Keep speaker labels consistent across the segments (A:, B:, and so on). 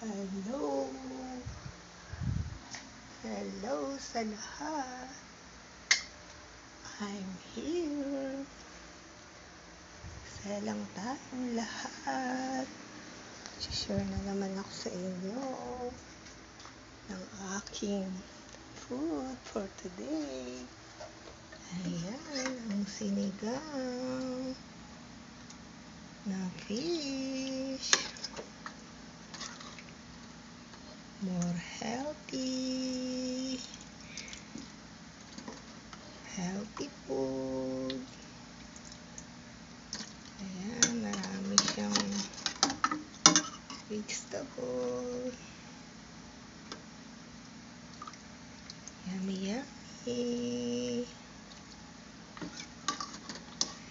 A: Hello! Hello sa lahat! I'm here! Saya lang tayong lahat. Share na naman ako sa inyo ng aking food for today. Ayan, ang sinigang na fish. More healthy food. Ayan, marami siyang vegetable. Yummy, yummy.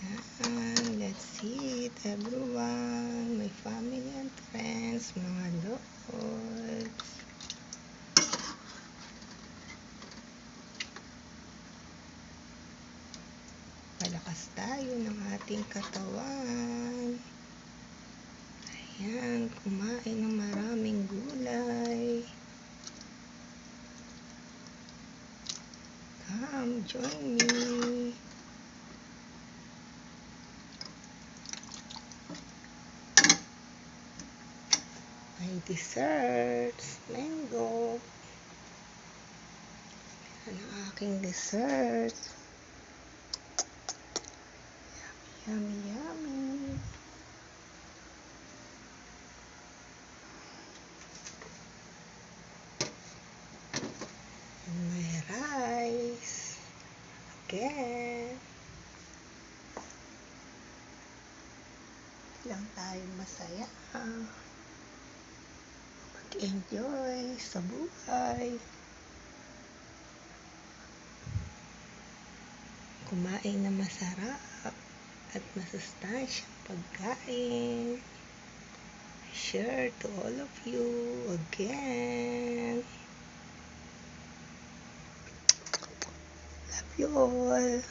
A: Ayan, let's eat everyone, my family and friends, mga lords. Palakas tayo ng ating katawan. Ayan, kumain ng maraming gulay. Come, join me. My desserts, mango. Yan ang aking desserts. Yummy, yummy. And my rice. Again. Lang tayo masaya. Mag-enjoy sa buhay. Kumain na masarap at masustansyang pagkain. Share to all of you again. Love you all.